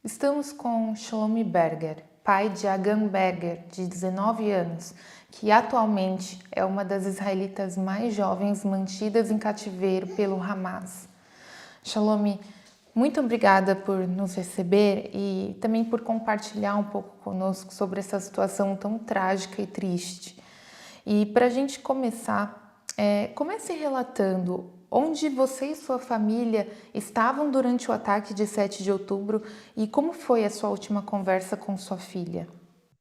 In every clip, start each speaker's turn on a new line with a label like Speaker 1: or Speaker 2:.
Speaker 1: Estamos com Shlomi Berger, pai de Agam Berger, de 19 anos, que atualmente é uma das israelitas mais jovens mantidas em cativeiro pelo Hamas. Shlomi, muito obrigada por nos receber e também por compartilhar um pouco conosco sobre essa situação tão trágica e triste. E para a gente começar, comece relatando onde você e sua família estavam durante o ataque de 7 de outubro e como foi a sua última conversa com sua filha.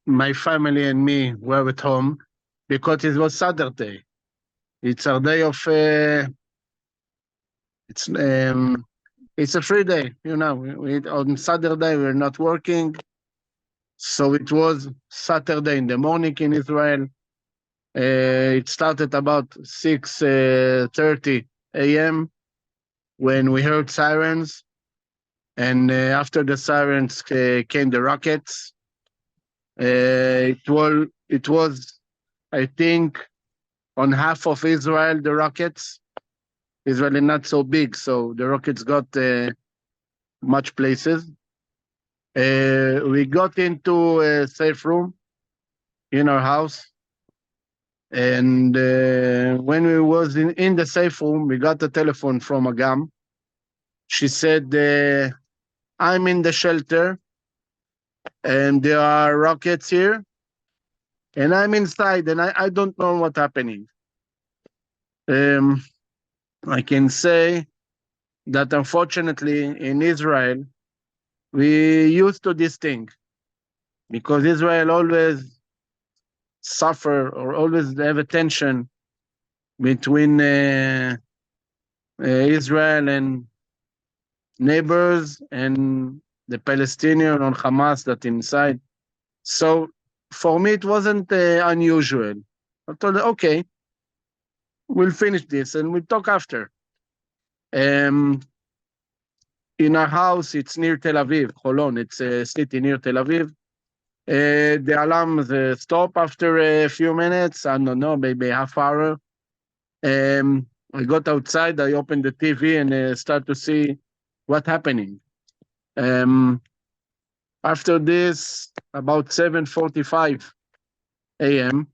Speaker 2: My family and me were at home because it was Saturday. It's a day of it's a free day, you know. On Saturday we're not working, so it was Saturday in the morning in Israel. It started about 6:30 a.m. when we heard sirens, and after the sirens came the rockets. It was, I think, on half of Israel, the rockets. Israel is not so big, so the rockets got much places. We got into a safe room in our house. And when we was in the safe room, we got a telephone from Agam. She said, I'm in the shelter and there are rockets here. And I'm inside and I don't know what's happening. I can say that unfortunately in Israel, we used to this thing because Israel always suffer or always have a tension between Israel and neighbors and the Palestinian or Hamas that inside. So for me, it wasn't unusual. I told her, okay, we'll finish this and we'll talk after. In our house, it's near Tel Aviv, Holon. It's a city near Tel Aviv. The alarms stop after a few minutes. I don't know, maybe half hour. I got outside. I opened the TV and start to see what's happening. After this, about 7:45 a.m.,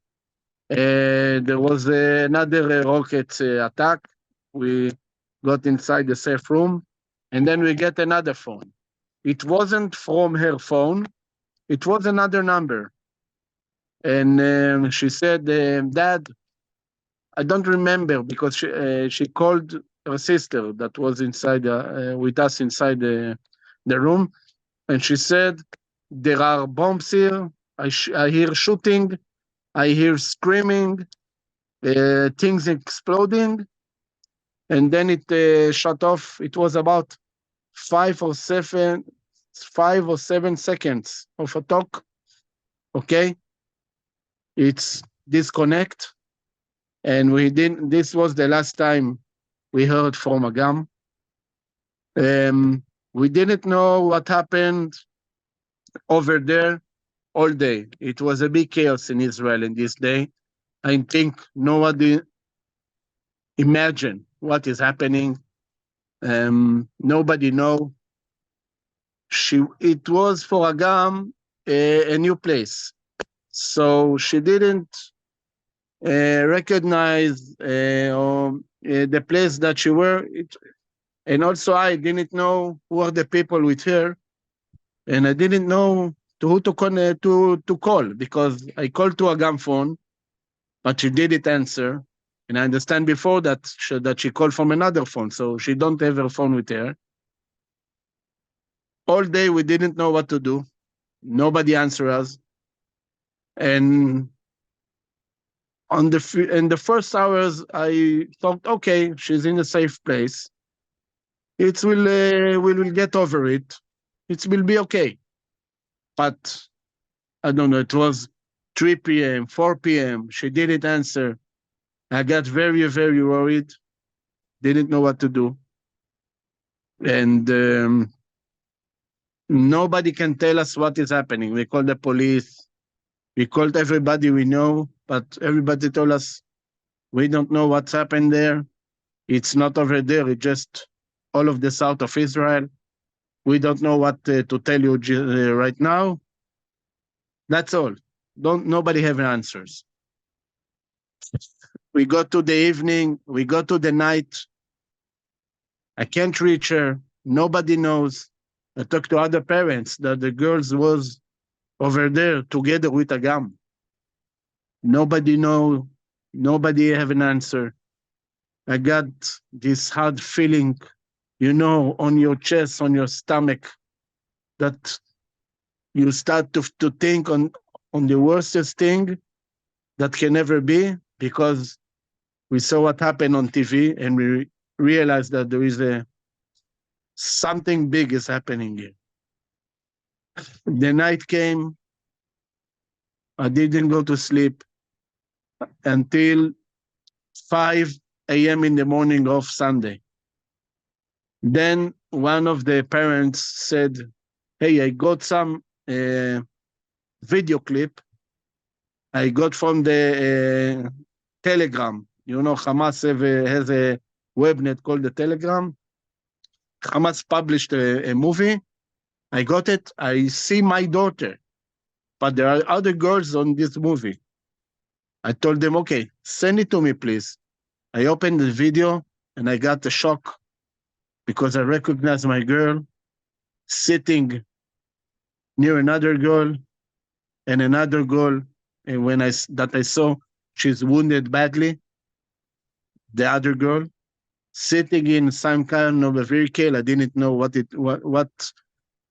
Speaker 2: there was another rocket attack. We got inside the safe room, and then we get another phone. It wasn't from her phone. It was another number. And she said, Dad, I don't remember because she called her sister that was inside with us inside the room. And she said, there are bombs here. I hear shooting. I hear screaming, things exploding. And then it shut off. It was about 5 or 7 seconds of a talk. Okay. It's disconnect. And this was the last time we heard from Agam. We didn't know what happened over there all day. It was a big chaos in Israel in this day. I think nobody imagined what is happening. Nobody know. It was for Agam a new place. So she didn't recognize the place that she were. And also I didn't know who are the people with her. And I didn't know who to call because I called to Agam phone, but she didn't answer. And I understand before that she called from another phone, so she don't have her phone with her. All day we didn't know what to do. Nobody answered us. And in the first hours, I thought, okay, she's in a safe place. We will get over it. It will be okay. But I don't know, it was 3 p.m., 4 p.m. She didn't answer. I got very, very worried. Didn't know what to do. And nobody can tell us what is happening. We called the police. We called everybody we know, but everybody told us, we don't know what's happened there. It's not over there. It's just all of the south of Israel. We don't know what to tell you right now. That's all. Nobody have answers. We go to the evening, we go to the night. I can't reach her. Nobody knows. I talked to other parents that the girls was over there together with Agam. Nobody know. Nobody have an answer. I got this hard feeling, on your chest, on your stomach, that you start to think on the worstest thing that can ever be, because we saw what happened on TV and we realized that there is something big is happening here. The night came. I didn't go to sleep until 5 a.m. in the morning of Sunday. Then one of the parents said, "Hey, I got some video clip I got from the Telegram. Hamas has a webnet called the Telegram. Hamas published a movie. I got it. I see my daughter, but there are other girls on this movie." I told them, "Okay, send it to me, please." I opened the video and I got a shock because I recognized my girl sitting near another girl and another girl. And when I saw she's wounded badly, the other girl sitting in some kind of a vehicle. I didn't know what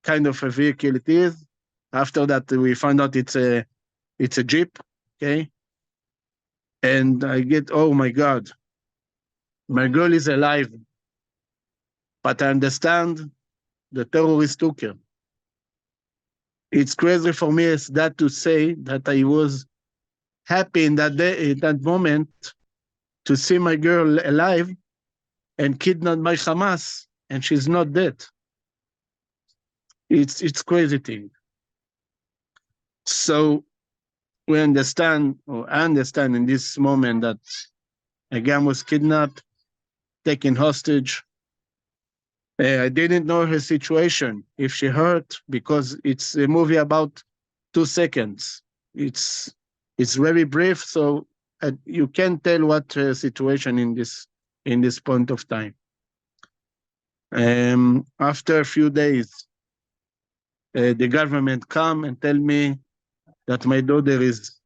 Speaker 2: kind of a vehicle it is. After that, we found out it's a Jeep. Okay. And I get, oh my God, my girl is alive. But I understand the terrorist took her. It's crazy for me as that to say that I was happy in that day, in that moment, to see my girl alive and kidnapped by Hamas, and she's not dead. It's crazy thing. So we understand, or I understand in this moment, that Agam was kidnapped, taken hostage. I didn't know her situation, if she hurt, because it's a movie about 2 seconds. It's very brief, so you can't tell what her situation in this point of time. After a few days, the government come and tell me that my daughter is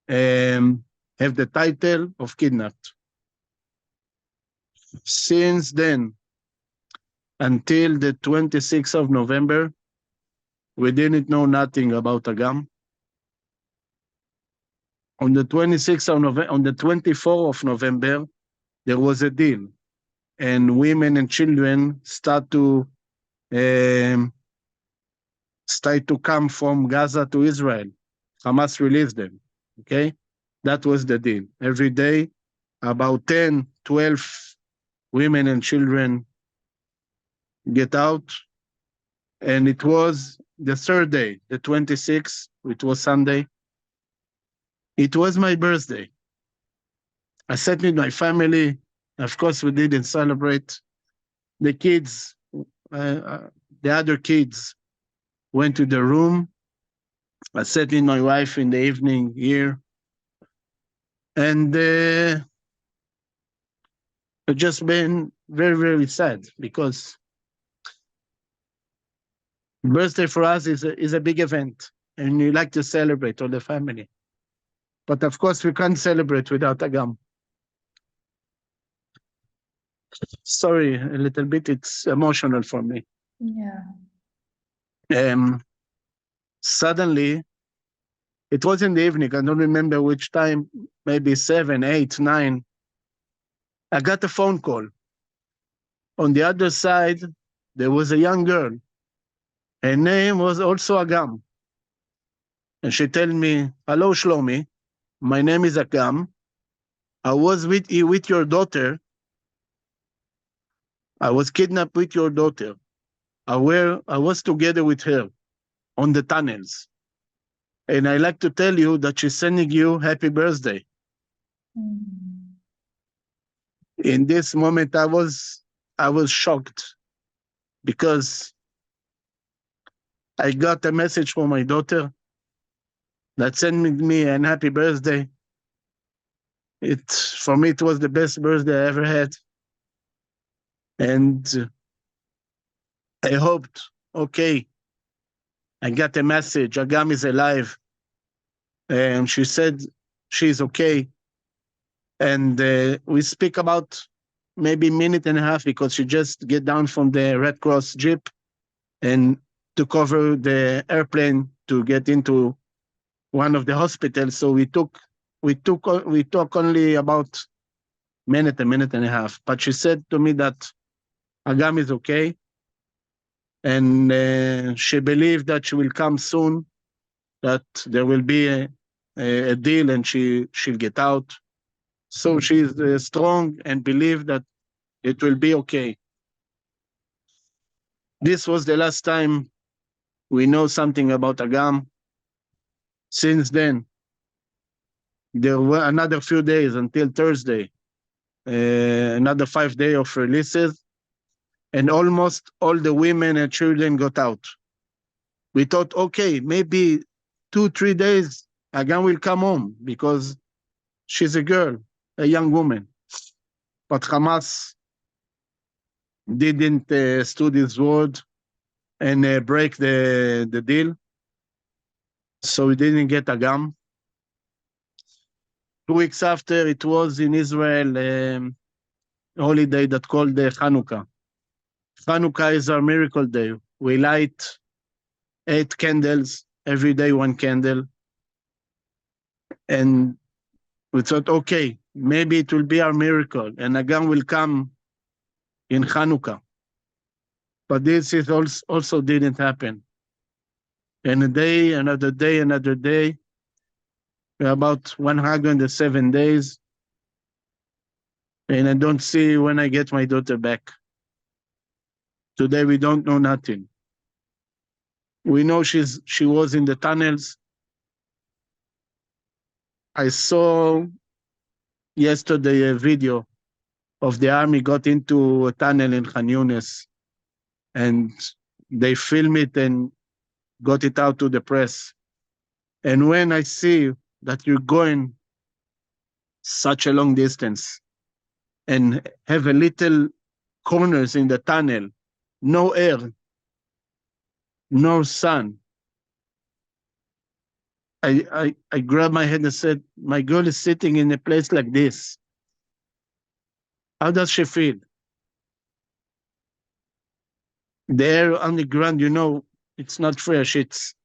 Speaker 2: have the title of kidnapped. Since then, until the 26th of November, we didn't know nothing about Agam. On the 26th of November, on the 24th of November, there was a deal, and women and children start to come from Gaza to Israel. Hamas released them. Okay, that was the deal. Every day, about 10, 12 women and children get out. And it was the third day, the 26th, it was Sunday. It was my birthday. I sat with my family. Of course, we didn't celebrate. The kids, the other kids went to the room. I sat with my wife in the evening here. And it just been very, very sad, because birthday for us is a big event, and you like to celebrate all the family. But of course, we can't celebrate without Agam. Sorry, a little bit. It's emotional for me.
Speaker 1: Yeah.
Speaker 2: Suddenly, it was in the evening. I don't remember which time. Maybe 7, 8, 9. I got a phone call. On the other side, there was a young girl. Her name was also Agam. And she told me, "Hello, Shlomi. My name is Agam. I was with your daughter. I was kidnapped with your daughter. I was together with her on the tunnels. And I like to tell you that she's sending you happy birthday."
Speaker 1: Mm.
Speaker 2: In this moment, I was shocked, because I got a message from my daughter that sent me an happy birthday. For me, it was the best birthday I ever had. And I hoped, okay, I got a message, Agam is alive. And she said she's okay. And we speak about maybe a minute and a half because she just get down from the Red Cross jeep and took over the airplane to get into one of the hospitals. So we talk only about a minute and a half. But she said to me that Agam is okay, and she believed that she will come soon, that there will be a deal and she'll get out. So she's strong and believe that it will be okay. This was the last time we know something about Agam. Since then, there were another few days until Thursday, another 5 days of releases, and almost all the women and children got out. We thought, okay, maybe 2-3 days, Agam will come home because she's a girl, a young woman. But Hamas didn't stood his word and break the deal. So we didn't get Agam. 2 weeks after, it was in Israel a holiday that called Hanukkah. Hanukkah is our miracle day. We light 8 candles, every day 1 candle. And we thought, okay, maybe it will be our miracle and Agam will come in Hanukkah. But this is also didn't happen. And a day, another day, another day, about 107 days. And I don't see when I get my daughter back. Today we don't know nothing. We know she was in the tunnels. I saw yesterday a video of the army got into a tunnel in Khan Yunis, and they filmed it and got it out to the press. And when I see that you're going such a long distance and have a little corners in the tunnel, no air, no sun, I grabbed my head and said, my girl is sitting in a place like this. How does she feel? The air on the ground, it's not fresh. It's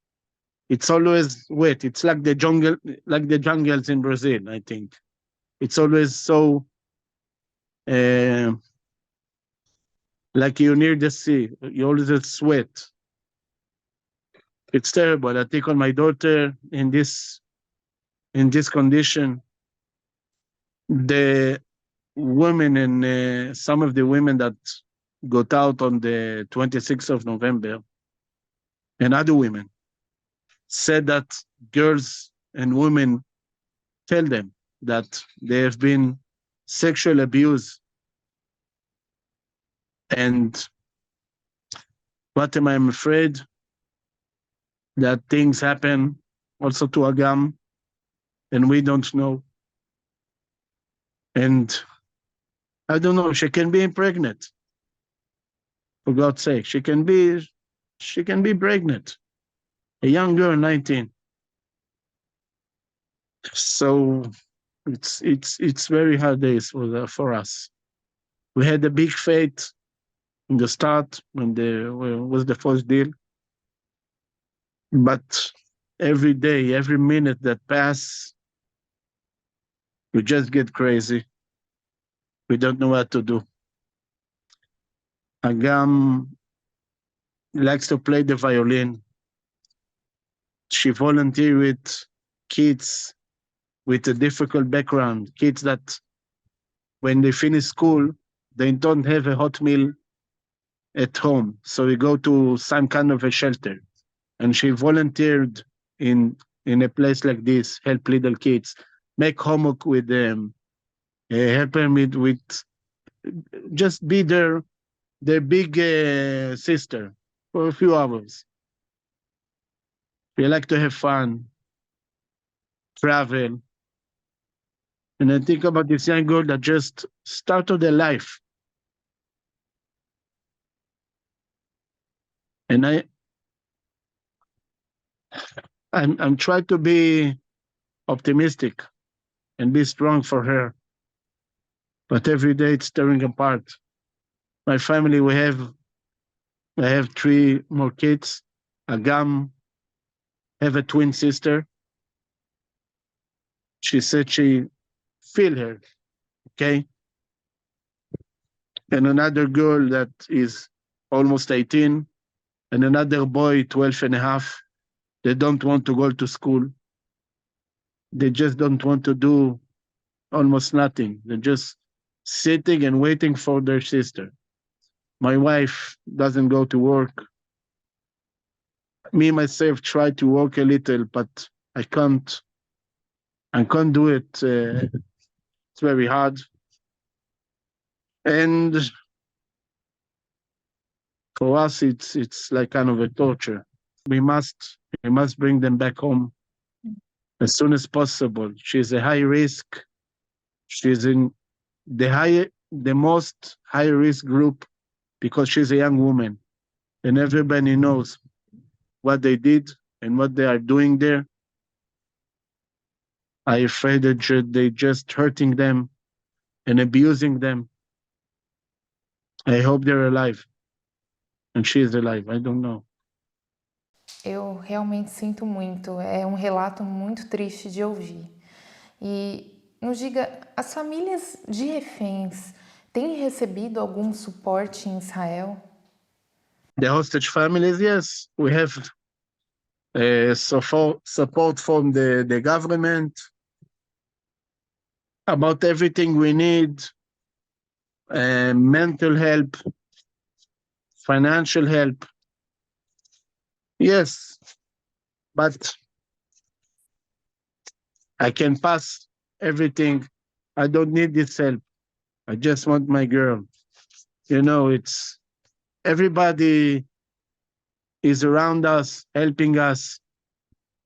Speaker 2: always wet. It's like the jungles in Brazil, I think. It's always so like you're near the sea. You always sweat. It's terrible. I think on my daughter in this condition, the women and some of the women that got out on the 26th of November and other women said that girls and women tell them that they have been sexual abused. And what am I afraid? That things happen also to Agam, and we don't know. And I don't know, she can be pregnant. For God's sake, she can be pregnant. A young girl, 19. So it's very hard days for us. We had a big faith in the start when there was the first deal. But every day, every minute that passes, we just get crazy. We don't know what to do. Agam likes to play the violin. She volunteers with kids with a difficult background, kids that when they finish school, they don't have a hot meal at home. So we go to some kind of a shelter. And she volunteered in a place like this, help little kids, make homework with them, help them with just be their big sister for a few hours. They like to have fun, travel. And I think about this young girl that just started their life. And I'm trying to be optimistic and be strong for her. But every day it's tearing apart. My family, I have 3 more kids. Agam have a twin sister. She said she feel her, okay? And another girl that is almost 18, and another boy, 12 and a half. They don't want to go to school. They just don't want to do almost nothing. They're just sitting and waiting for their sister. My wife doesn't go to work. Me, myself, try to work a little, but I can't do it. It's very hard. And for us, it's like kind of a torture. We must bring them back home as soon as possible. She's a high risk. She's in the most high risk group because she's a young woman, and everybody knows what they did and what they are doing there. I'm afraid that they just hurting them and abusing them. I hope they're alive, and she is alive. I don't know.
Speaker 1: Eu realmente sinto muito, é um relato muito triste de ouvir. E nos diga, as famílias de reféns têm recebido algum suporte em Israel?
Speaker 2: The hostage families, yes, we have support from the government about everything we need, mental help, financial help. Yes, but I can pass everything. I don't need this help. I just want my girl. You know, it's everybody is around us, helping us.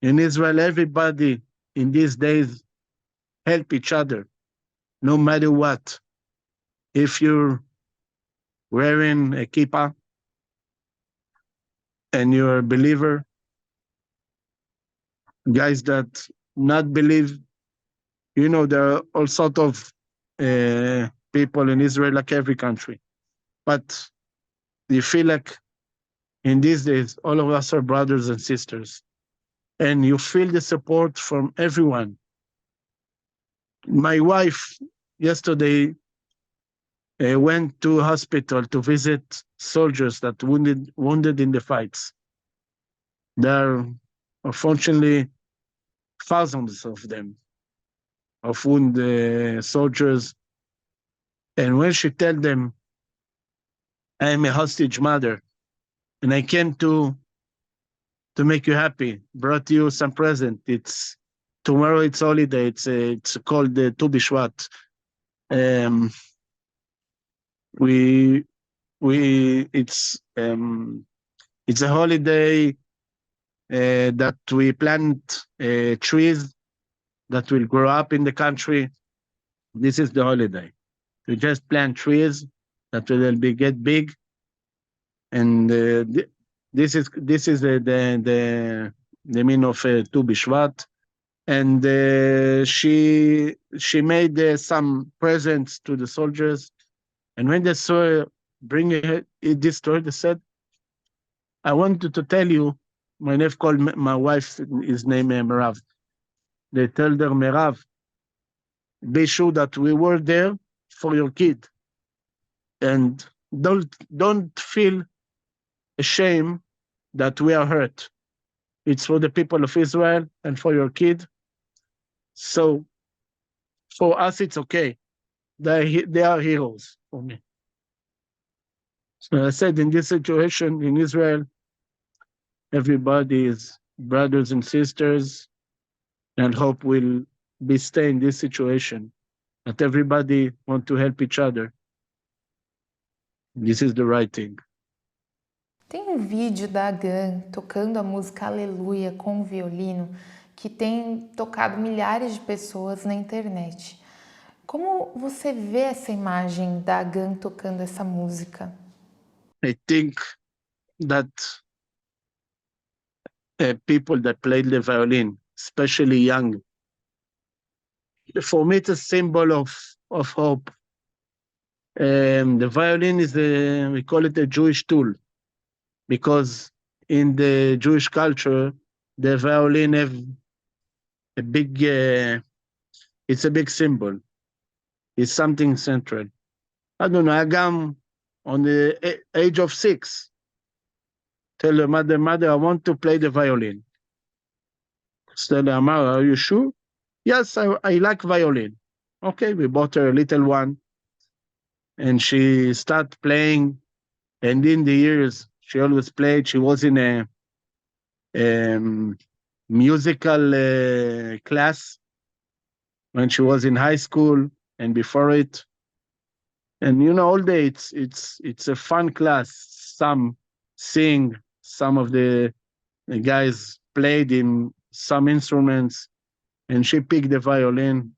Speaker 2: In Israel, everybody in these days help each other, no matter what. If you're wearing a kippah and you're a believer, guys that not believe, you know, there are all sorts of people in Israel, like every country. But you feel like in these days, all of us are brothers and sisters. And you feel the support from everyone. My wife yesterday went to hospital to visit soldiers that wounded in the fights. There are unfortunately thousands of them, of wounded soldiers. And when she tell them, I am a hostage mother, and I came to make you happy, brought you some present. It's tomorrow. It's holiday. It's called the Tu Bishvat. It's a holiday that we plant trees that will grow up in the country. This is the holiday. We just plant trees that will get big, and this is the meaning of Tu Bishvat. And she made some presents to the soldiers, and when they saw her bringing this story, they said, "I wanted to tell you." My nephew called my wife, his name Merav. They told her, Merav, be sure that we were there for your kid, and don't feel ashamed that we are hurt. It's for the people of Israel and for your kid. So for us, it's okay. They are heroes for me. So I said, in this situation in Israel, everybody is brothers and sisters, and hope will be stay in this situation. That everybody want to help each other. This is the right thing.
Speaker 1: Tem um vídeo da Agam tocando a música Aleluia com o violino que tem tocado milhares de pessoas na internet. Como você vê essa imagem da Agam tocando essa música?
Speaker 2: I think that people that played the violin, especially young, for me it's a symbol of hope. The violin is we call it a Jewish tool, because in the Jewish culture, the violin have a big, it's a big symbol. It's something central. I don't know, Agam, on the age of 6, tell her mother, I want to play the violin. Tell her, Amara, are you sure? Yes, I like violin. Okay, we bought her a little one, and she started playing. And in the years, she always played. She was in a musical class when she was in high school and before it. And all day it's a fun class. Some sing, some of the guys played in some instruments, and she picked the violin.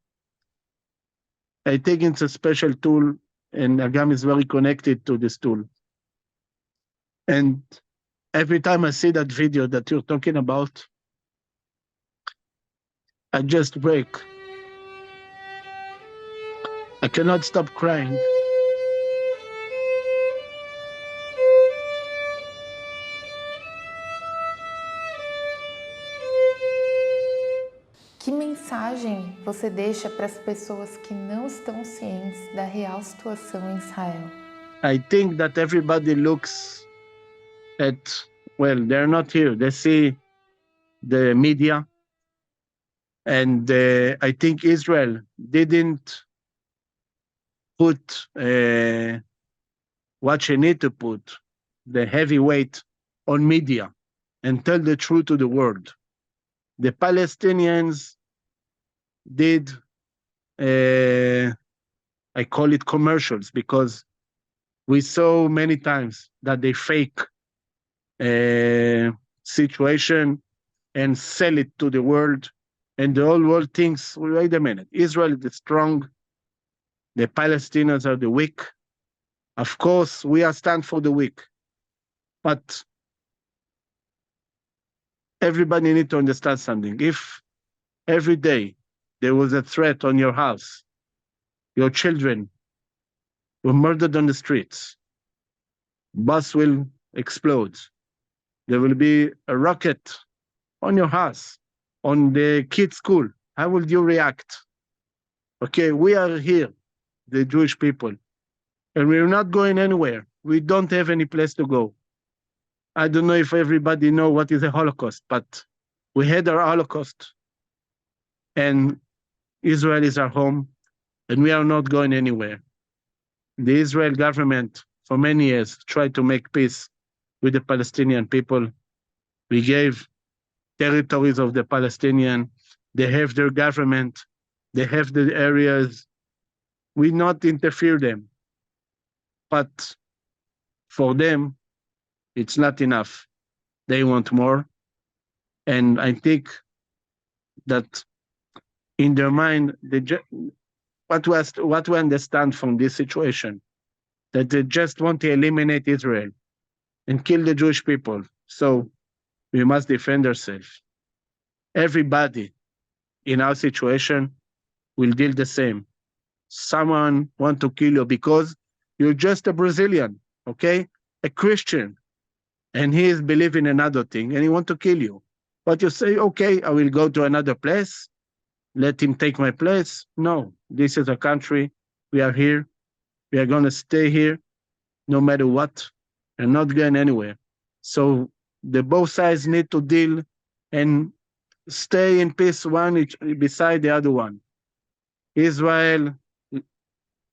Speaker 2: I think it's a special tool, and Agam is very connected to this tool. And every time I see that video that you're talking about, I just break. I cannot stop crying.
Speaker 1: Que mensagem você deixa para as pessoas que não estão cientes da real situação em Israel?
Speaker 2: I think that everybody looks at, well, they're not here. They see the media. And I think Israel didn't put what she need to put, the heavy weight on media, and tell the truth to the world. The Palestinians did, I call it commercials, because we saw many times that they fake situation and sell it to the world, and the whole world thinks, well, wait a minute, Israel is strong, the Palestinians are the weak. Of course, we are stand for the weak, but everybody need to understand something. If every day there was a threat on your house, your children were murdered on the streets, bus will explode, there will be a rocket on your house, on the kids' school, how would you react? Okay, we are here, the Jewish people, and we're not going anywhere. We don't have any place to go. I don't know if everybody know what is a Holocaust, but we had our Holocaust, and Israel is our home, and we are not going anywhere. The Israel government, for many years, tried to make peace with the Palestinian people. We gave territories of the Palestinian. They have their government. They have the areas. We not interfere them. But for them, it's not enough. They want more. And I that in their mind, what we understand from this situation, that they just want to eliminate Israel and kill the Jewish people. So we must defend ourselves. Everybody in our situation will deal the same. Someone want to kill you because you're just a Brazilian, okay? A Christian, and he is believing another thing, and he want to kill you. But you say, okay, I will go to another place, let him take my place. No, this is a country. We are here. We are going to stay here no matter what, and not going anywhere. So the both sides need to deal and stay in peace, one beside the other one. Israel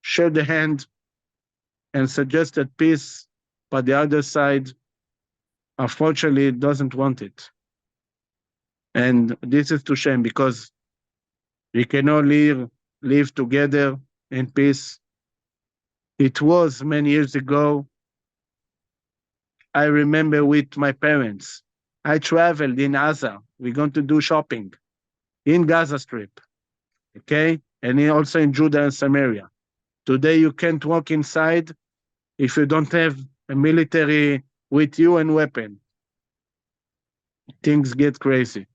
Speaker 2: shake the hand and suggested peace, but the other side, unfortunately, doesn't want it. And this is too shame, because we cannot live together in peace. It was many years ago, I remember with my parents. I traveled in Gaza. We're going to do shopping in Gaza Strip, okay? And also in Judah and Samaria. Today, you can't walk inside if you don't have a military with you and weapon. Things get crazy.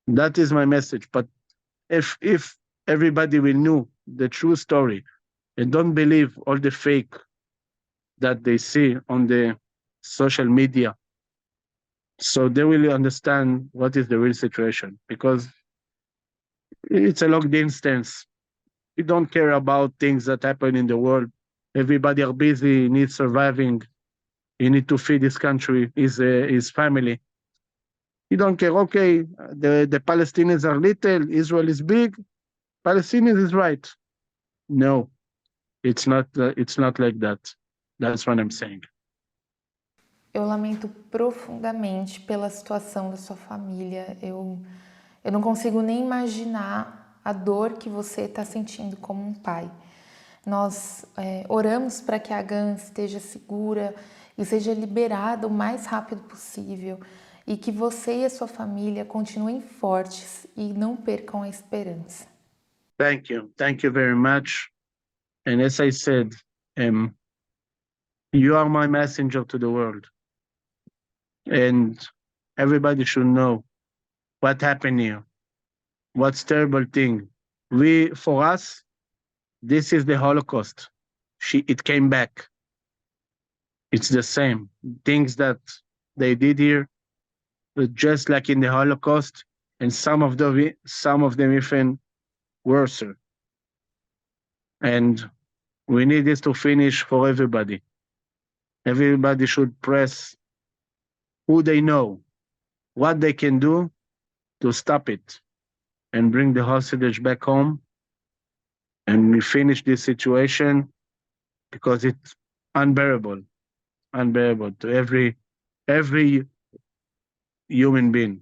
Speaker 2: That is my message. But if everybody will know the true story and don't believe all the fake that they see on the social media, so they will understand what is the real situation, because it's a long distance. We don't care about things that happen in the world. Everybody are busy, needs surviving. He need to feed his country, his family. You don't care. Okay, the Palestinians are little, Israel is big. Palestinians is right. No, it's not. It's not like that. That's what I'm saying.
Speaker 1: Eu lamento profundamente pela situação da sua família. Eu não consigo nem imaginar a dor que você está sentindo como um pai. Nós oramos para que a Agam esteja segura e seja liberada o mais rápido possível, e que você e a sua família continuem fortes e não percam a esperança.
Speaker 2: Thank you very much. And as I said, you are my messenger to the world, and everybody should know what happened here. What's terrible thing? For us, this is the Holocaust. It came back. It's the same things that they did here, but just like in the Holocaust, and some of them even worse. And we need this to finish for everybody. Everybody should press who they know, what they can do to stop it and bring the hostage back home. And we finish this situation, because it's unbearable to every human being.